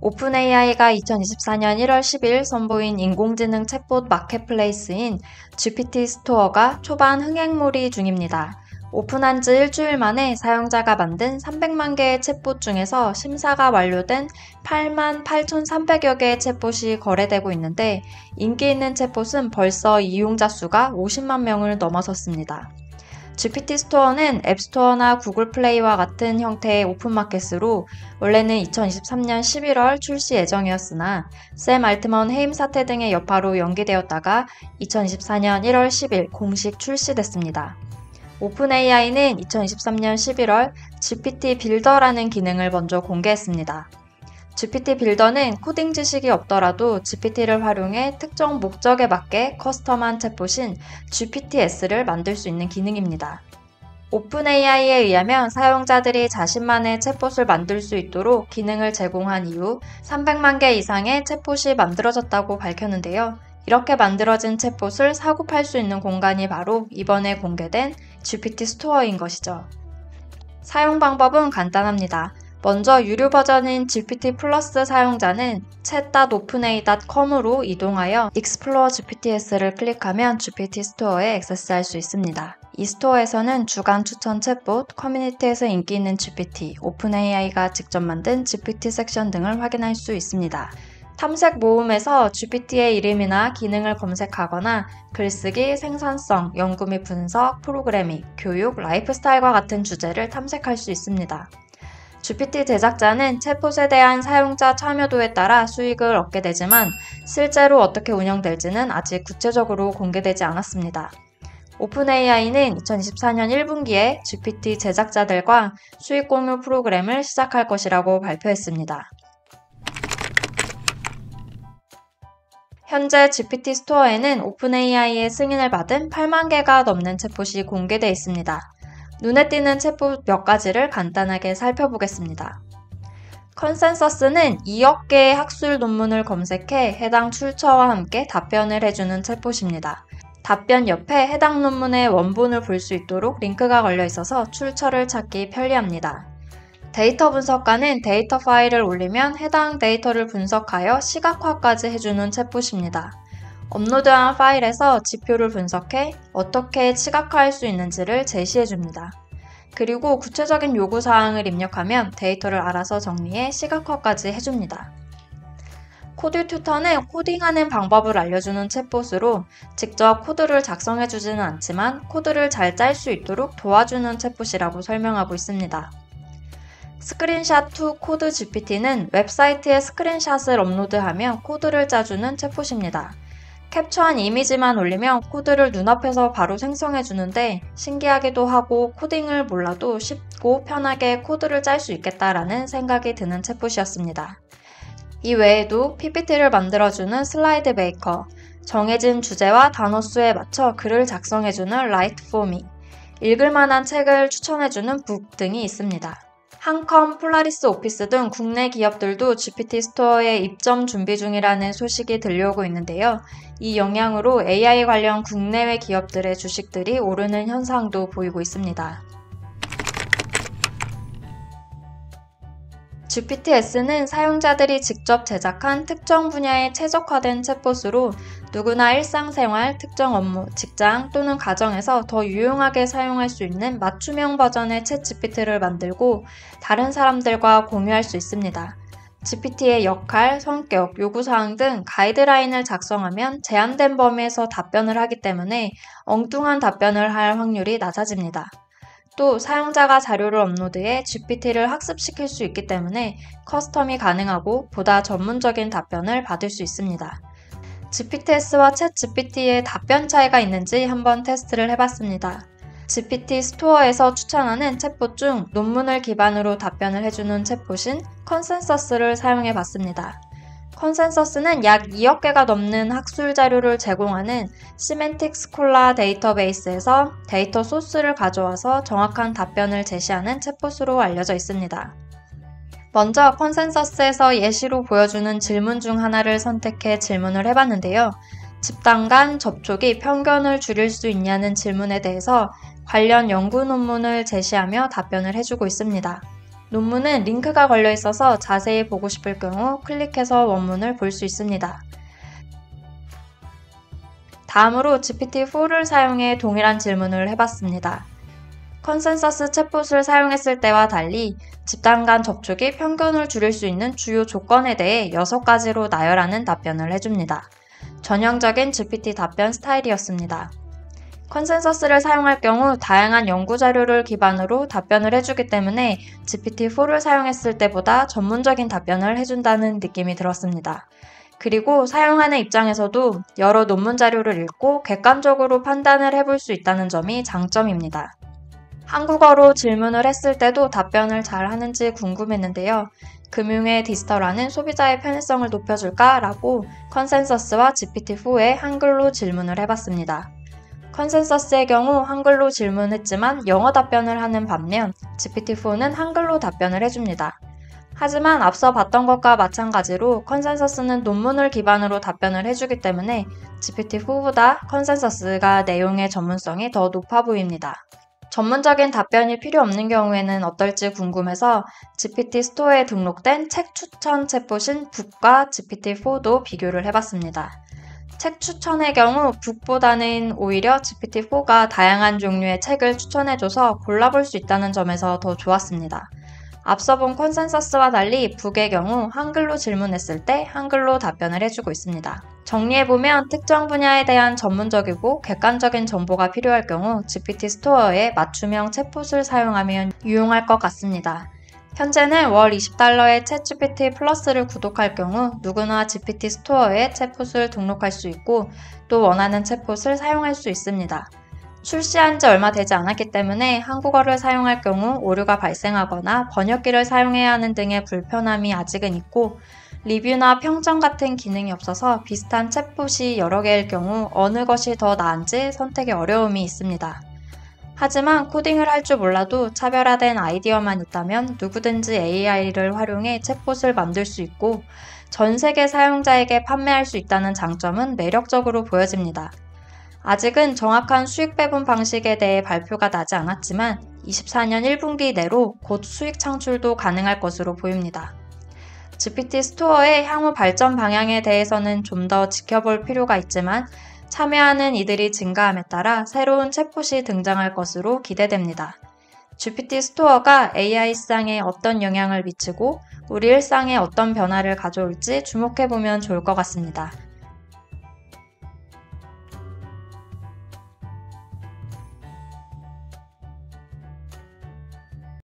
오픈AI가 2024년 1월 10일 선보인 인공지능 챗봇 마켓플레이스인 GPT 스토어가 초반 흥행몰이 중입니다. 오픈한 지 일주일 만에 사용자가 만든 300만 개의 챗봇 중에서 심사가 완료된 8만 8,300여 개의 챗봇이 거래되고 있는데 인기 있는 챗봇은 벌써 이용자 수가 50만 명을 넘어섰습니다. GPT 스토어는 앱스토어나 구글 플레이와 같은 형태의 오픈마켓으로 원래는 2023년 11월 출시 예정이었으나 샘 알트먼 해임 사태 등의 여파로 연기되었다가 2024년 1월 10일 공식 출시됐습니다. 오픈AI는 2023년 11월 GPT 빌더라는 기능을 먼저 공개했습니다. GPT 빌더는 코딩 지식이 없더라도 GPT를 활용해 특정 목적에 맞게 커스텀한 챗봇인 GPTS를 만들 수 있는 기능입니다. 오픈AI에 의하면 사용자들이 자신만의 챗봇을 만들 수 있도록 기능을 제공한 이후 300만 개 이상의 챗봇이 만들어졌다고 밝혔는데요. 이렇게 만들어진 챗봇을 사고 팔 수 있는 공간이 바로 이번에 공개된 GPT 스토어인 것이죠. 사용 방법은 간단합니다. 먼저 유료 버전인 GPT 플러스 사용자는 chat.openai.com으로 이동하여 Explore GPTS를 클릭하면 GPT 스토어에 액세스할 수 있습니다. 이 스토어에서는 주간 추천 챗봇, 커뮤니티에서 인기 있는 GPT, 오픈AI가 직접 만든 GPT 섹션 등을 확인할 수 있습니다. 탐색 모음에서 GPT의 이름이나 기능을 검색하거나 글쓰기, 생산성, 연구 및 분석, 프로그래밍, 교육, 라이프 스타일과 같은 주제를 탐색할 수 있습니다. GPT 제작자는 챗봇에 대한 사용자 참여도에 따라 수익을 얻게 되지만 실제로 어떻게 운영될지는 아직 구체적으로 공개되지 않았습니다. 오픈AI는 2024년 1분기에 GPT 제작자들과 수익 공유 프로그램을 시작할 것이라고 발표했습니다. 현재 GPT 스토어에는 오픈AI의 승인을 받은 8만 개가 넘는 챗봇이 공개되어 있습니다. 눈에 띄는 챗봇 몇 가지를 간단하게 살펴보겠습니다. 컨센서스는 2억 개의 학술 논문을 검색해 해당 출처와 함께 답변을 해주는 챗봇입니다. 답변 옆에 해당 논문의 원본을 볼 수 있도록 링크가 걸려 있어서 출처를 찾기 편리합니다. 데이터 분석가는 데이터 파일을 올리면 해당 데이터를 분석하여 시각화까지 해주는 챗봇입니다. 업로드한 파일에서 지표를 분석해 어떻게 시각화할 수 있는지를 제시해줍니다. 그리고 구체적인 요구사항을 입력하면 데이터를 알아서 정리해 시각화까지 해줍니다. 코드 튜터는 코딩하는 방법을 알려주는 챗봇으로 직접 코드를 작성해주지는 않지만 코드를 잘 짤 수 있도록 도와주는 챗봇이라고 설명하고 있습니다. 스크린샷 투 코드 GPT는 웹사이트에 스크린샷을 업로드하며 코드를 짜주는 챗봇입니다. 캡처한 이미지만 올리면 코드를 눈앞에서 바로 생성해주는데 신기하기도 하고 코딩을 몰라도 쉽고 편하게 코드를 짤 수 있겠다라는 생각이 드는 챗봇이었습니다. 이 외에도 PPT를 만들어주는 슬라이드 메이커, 정해진 주제와 단어 수에 맞춰 글을 작성해주는 라이트 포미, 읽을만한 책을 추천해주는 북 등이 있습니다. 한컴, 폴라리스 오피스 등 국내 기업들도 GPT 스토어에 입점 준비 중이라는 소식이 들려오고 있는데요. 이 영향으로 AI 관련 국내외 기업들의 주식들이 오르는 현상도 보이고 있습니다. GPTS는 사용자들이 직접 제작한 특정 분야에 최적화된 챗봇으로 누구나 일상생활, 특정 업무, 직장 또는 가정에서 더 유용하게 사용할 수 있는 맞춤형 버전의 챗GPT를 만들고 다른 사람들과 공유할 수 있습니다. GPT의 역할, 성격, 요구사항 등 가이드라인을 작성하면 제한된 범위에서 답변을 하기 때문에 엉뚱한 답변을 할 확률이 낮아집니다. 또 사용자가 자료를 업로드해 GPT를 학습시킬 수 있기 때문에 커스텀이 가능하고 보다 전문적인 답변을 받을 수 있습니다. GPTS와 챗GPT의 답변 차이가 있는지 한번 테스트를 해봤습니다. GPT 스토어에서 추천하는 챗봇 중 논문을 기반으로 답변을 해주는 챗봇인 컨센서스를 사용해봤습니다. 컨센서스는 약 2억 개가 넘는 학술 자료를 제공하는 시멘틱 스콜라 데이터베이스에서 데이터 소스를 가져와서 정확한 답변을 제시하는 챗봇으로 알려져 있습니다. 먼저 컨센서스에서 예시로 보여주는 질문 중 하나를 선택해 질문을 해봤는데요. 집단 간 접촉이 편견을 줄일 수 있냐는 질문에 대해서 관련 연구 논문을 제시하며 답변을 해주고 있습니다. 논문은 링크가 걸려 있어서 자세히 보고 싶을 경우 클릭해서 원문을 볼 수 있습니다. 다음으로 GPT-4를 사용해 동일한 질문을 해봤습니다. 컨센서스 챗봇을 사용했을 때와 달리 집단 간 접촉이 편견을 줄일 수 있는 주요 조건에 대해 6가지로 나열하는 답변을 해줍니다. 전형적인 GPT 답변 스타일이었습니다. 컨센서스를 사용할 경우 다양한 연구 자료를 기반으로 답변을 해주기 때문에 GPT-4를 사용했을 때보다 전문적인 답변을 해준다는 느낌이 들었습니다. 그리고 사용하는 입장에서도 여러 논문 자료를 읽고 객관적으로 판단을 해볼 수 있다는 점이 장점입니다. 한국어로 질문을 했을 때도 답변을 잘 하는지 궁금했는데요. 금융의 디지털화는 소비자의 편의성을 높여줄까? 라고 컨센서스와 GPT-4에 한글로 질문을 해봤습니다. 컨센서스의 경우 한글로 질문했지만 영어 답변을 하는 반면 GPT-4는 한글로 답변을 해줍니다. 하지만 앞서 봤던 것과 마찬가지로 컨센서스는 논문을 기반으로 답변을 해주기 때문에 GPT-4보다 컨센서스가 내용의 전문성이 더 높아 보입니다. 전문적인 답변이 필요 없는 경우에는 어떨지 궁금해서 GPT 스토어에 등록된 책 추천 챗봇인 북과 GPT-4도 비교를 해봤습니다. 책 추천의 경우 북보다는 오히려 GPT-4가 다양한 종류의 책을 추천해줘서 골라볼 수 있다는 점에서 더 좋았습니다. 앞서 본 컨센서스와 달리 북의 경우 한글로 질문했을 때 한글로 답변을 해주고 있습니다. 정리해보면 특정 분야에 대한 전문적이고 객관적인 정보가 필요할 경우 GPT 스토어에 맞춤형 챗봇을 사용하면 유용할 것 같습니다. 현재는 월 $20의 챗GPT 플러스를 구독할 경우 누구나 GPT 스토어에 챗봇을 등록할 수 있고 또 원하는 챗봇을 사용할 수 있습니다. 출시한 지 얼마 되지 않았기 때문에 한국어를 사용할 경우 오류가 발생하거나 번역기를 사용해야 하는 등의 불편함이 아직은 있고 리뷰나 평점 같은 기능이 없어서 비슷한 챗봇이 여러 개일 경우 어느 것이 더 나은지 선택에 어려움이 있습니다. 하지만 코딩을 할 줄 몰라도 차별화된 아이디어만 있다면 누구든지 AI를 활용해 챗봇을 만들 수 있고 전 세계 사용자에게 판매할 수 있다는 장점은 매력적으로 보여집니다. 아직은 정확한 수익 배분 방식에 대해 발표가 나지 않았지만 24년 1분기 내로 곧 수익 창출도 가능할 것으로 보입니다. GPT 스토어의 향후 발전 방향에 대해서는 좀 더 지켜볼 필요가 있지만 참여하는 이들이 증가함에 따라 새로운 챗봇이 등장할 것으로 기대됩니다. GPT 스토어가 AI 시장에 어떤 영향을 미치고 우리 일상에 어떤 변화를 가져올지 주목해보면 좋을 것 같습니다.